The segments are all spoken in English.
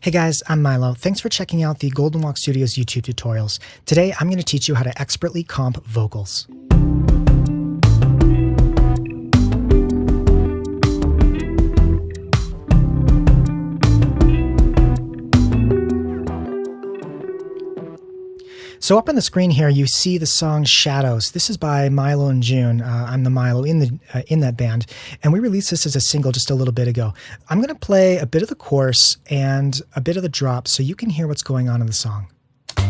Hey guys, I'm Milo. Thanks for checking out the Golden Walk Studios YouTube tutorials. Today I'm going to teach you how to expertly comp vocals. So up on the screen here, you see the song Shadows. This is by Milo and June. I'm the Milo in that band, and we released this as a single just a little bit ago. I'm going to play a bit of the chorus and a bit of the drop so you can hear what's going on in the song. Playing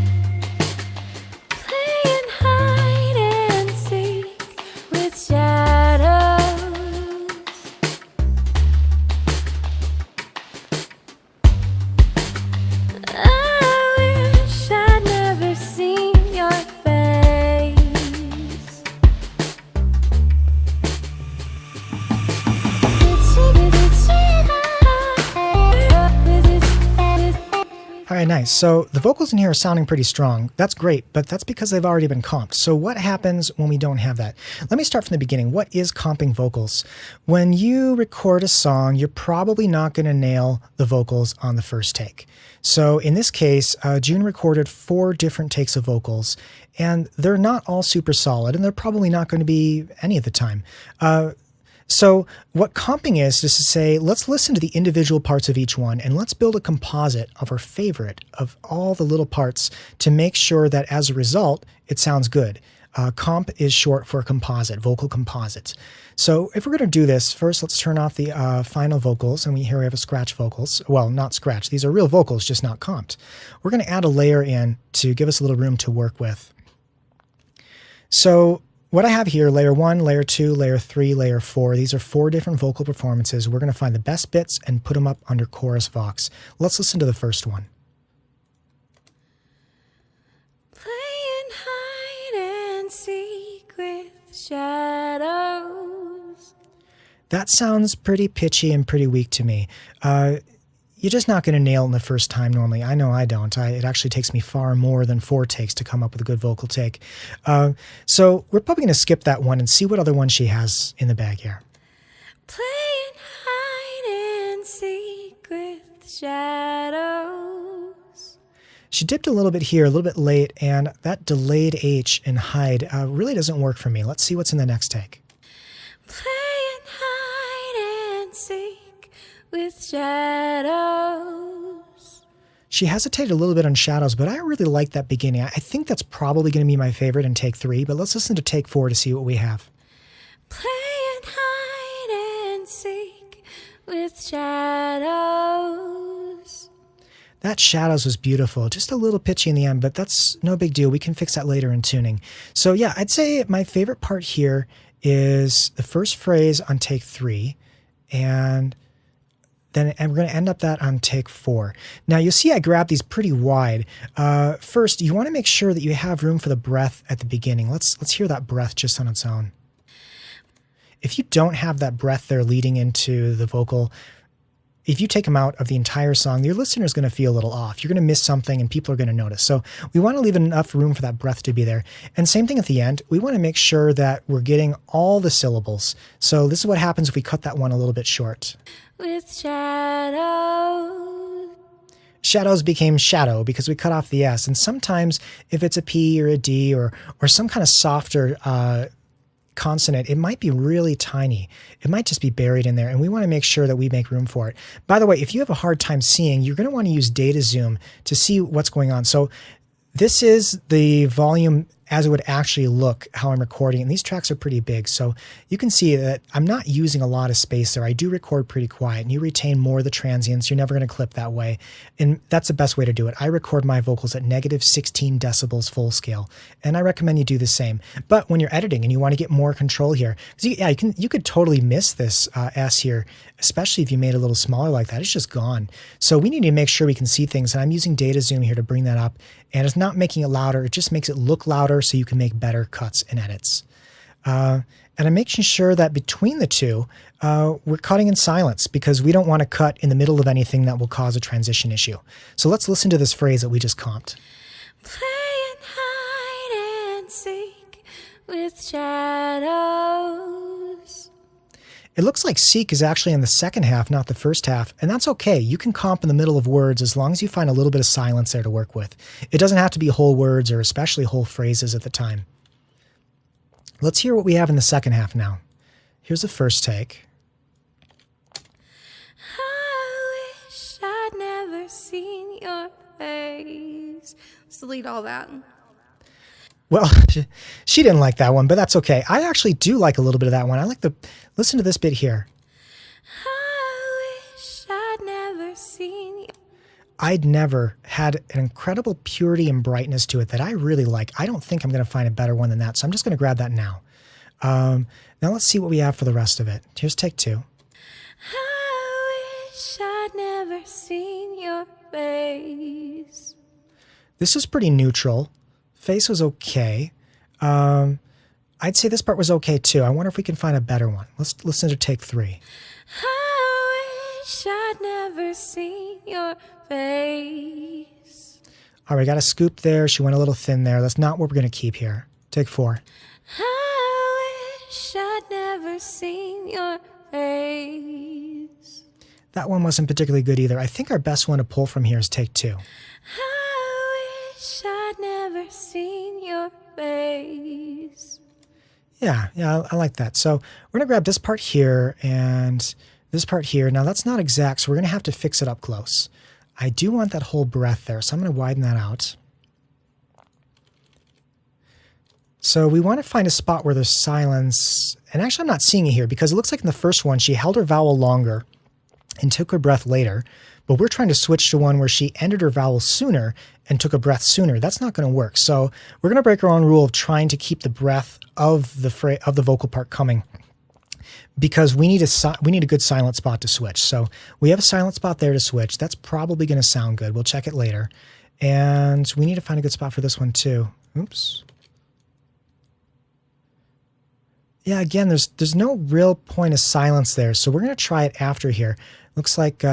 hide and seek with shadows. I wish I'd never seen your face. All right, nice. So the vocals in here are sounding pretty strong. That's great, but that's because they've already been comped. So what happens when we don't have that? Let me start from the beginning. What is comping vocals? When you record a song, you're probably not going to nail the vocals on the first take. So in this case, June recorded 4 different takes of vocals, and they're not all super solid, and they're probably not going to be any of the time. So what comping is to say, let's listen to the individual parts of each one and let's build a composite of our favorite of all the little parts to make sure that as a result, it sounds good. Comp is short for composite, vocal composites. So if we're going to do this, first let's turn off the final vocals, and here we have a scratch vocals. Well, not scratch. These are real vocals, just not comped. We're going to add a layer in to give us a little room to work with. So what I have here, layer 1, layer 2, layer 3, layer 4, these are 4 different vocal performances. We're going to find the best bits and put them up under chorus vox. Let's listen to the first one. Playing hide and seek with shadows. That sounds pretty pitchy and pretty weak to me. You're just not going to nail it in the first time normally. I know I don't. It actually takes me far more than 4 takes to come up with a good vocal take. So we're probably going to skip that one and see what other one she has in the bag here. Playing hide and seek with shadows. She dipped a little bit here, a little bit late, and that delayed H in hide really doesn't work for me. Let's see what's in the next take. Playing hide and seek with shadows. She hesitated a little bit on shadows, but I really like that beginning. I think that's probably going to be my favorite in take 3, but let's listen to take 4 to see what we have. Playing hide and seek with shadows. That shadows was beautiful, just a little pitchy in the end, but that's no big deal. We can fix that later in tuning. So yeah, I'd say my favorite part here is the first phrase on take 3, and then we're going to end up that on take 4. Now you'll see I grabbed these pretty wide. First, you want to make sure that you have room for the breath at the beginning. Let's hear that breath just on its own. If you don't have that breath there leading into the vocal, if you take them out of the entire song, your listener is going to feel a little off. You're going to miss something and people are going to notice. So we want to leave enough room for that breath to be there. And same thing at the end. We want to make sure that we're getting all the syllables. So this is what happens if we cut that one a little bit short. With shadows. Shadows became shadow because we cut off the S. And sometimes if it's a P or a D or some kind of softer consonant, it might be really tiny. It might just be buried in there, and we want to make sure that we make room for it. By the way, if you have a hard time seeing, you're going to want to use data zoom to see what's going on. So this is the volume as it would actually look how I'm recording. And these tracks are pretty big. So you can see that I'm not using a lot of space there. I do record pretty quiet and you retain more of the transients. You're never going to clip that way. And that's the best way to do it. I record my vocals at -16 decibels full scale. And I recommend you do the same. But when you're editing and you want to get more control here, you could totally miss this S here, especially if you made it a little smaller like that. It's just gone. So we need to make sure we can see things. And I'm using data zoom here to bring that up. And it's not making it louder. It just makes it look louder so you can make better cuts and edits. And I'm making sure that between the two, we're cutting in silence because we don't want to cut in the middle of anything that will cause a transition issue. So let's listen to this phrase that we just comped. Playing hide and seek with shadows. It looks like seek is actually in the second half, not the first half, and that's okay. You can comp in the middle of words as long as you find a little bit of silence there to work with. It doesn't have to be whole words or especially whole phrases at the time. Let's hear what we have in the second half now. Here's the first take. I wish I'd never seen your face. Let's delete all that. Well, she didn't like that one, but that's okay. I actually do like a little bit of that one. I like listen to this bit here. I wish I'd never seen you. I'd never had an incredible purity and brightness to it that I really like. I don't think I'm going to find a better one than that, so I'm just going to grab that now. Now let's see what we have for the rest of it. Here's take 2. I wish I'd never seen your face. This is pretty neutral. Face was okay. I'd say this part was okay too. I wonder if we can find a better one. Let's listen to take 3. I wish I'd never seen your face. All right, got a scoop there. She went a little thin there. That's not what we're going to keep here. Take 4. I wish I'd never seen your face. That one wasn't particularly good either. I think our best one to pull from here is take 2. I wish I'd never seen your face. Yeah, I like that. So we're going to grab this part here and this part here. Now that's not exact, so we're going to have to fix it up close. I do want that whole breath there, so I'm going to widen that out. So we want to find a spot where there's silence. And actually, I'm not seeing it here because it looks like in the first one, she held her vowel longer and took her breath later. But we're trying to switch to one where she ended her vowel sooner and took a breath sooner. That's not going to work. So we're going to break our own rule of trying to keep the breath of the vocal part coming, because we need a good silent spot to switch. So we have a silent spot there to switch. That's probably going to sound good. We'll check it later. And we need to find a good spot for this one too. Oops. Yeah, again, there's no real point of silence there. So we're going to try it after here. Looks like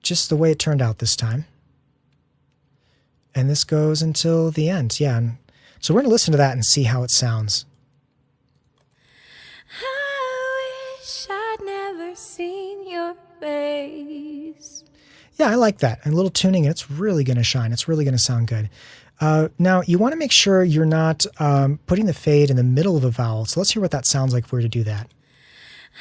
just the way it turned out this time. And this goes until the end. Yeah. So we're going to listen to that and see how it sounds. I wish I'd never seen your face. Yeah, I like that. And a little tuning, it's really going to shine. It's really going to sound good. Now, you want to make sure you're not putting the fade in the middle of a vowel. So let's hear what that sounds like if we were to do that.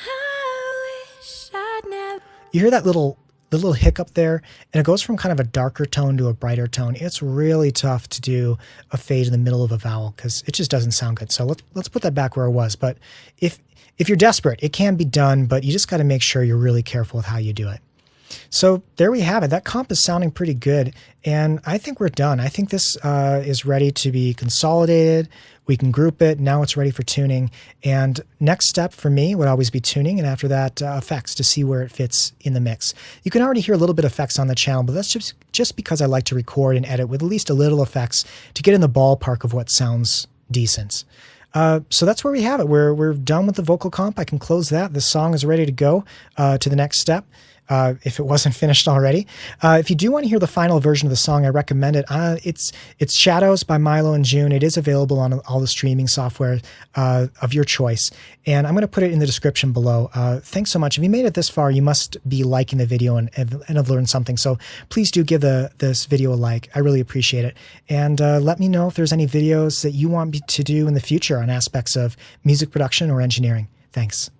I wish I'd never. You hear that the little hiccup there, and it goes from kind of a darker tone to a brighter tone. It's really tough to do a fade in the middle of a vowel because it just doesn't sound good. So let's put that back where it was. But if you're desperate, it can be done, but you just got to make sure you're really careful with how you do it. So there we have it. That comp is sounding pretty good, and I think we're done. I think this is ready to be consolidated. We can group it. Now it's ready for tuning. And next step for me would always be tuning, and after that, effects to see where it fits in the mix. You can already hear a little bit of effects on the channel, but that's just because I like to record and edit with at least a little effects to get in the ballpark of what sounds decent. So that's where we have it. We're done with the vocal comp. I can close that. The song is ready to go to the next step. If it wasn't finished already. If you do want to hear the final version of the song, I recommend it. It's Shadows by Milo and June. It is available on all the streaming software of your choice. And I'm going to put it in the description below. Thanks so much. If you made it this far, you must be liking the video and have learned something. So please do give this video a like. I really appreciate it. And let me know if there's any videos that you want me to do in the future on aspects of music production or engineering. Thanks.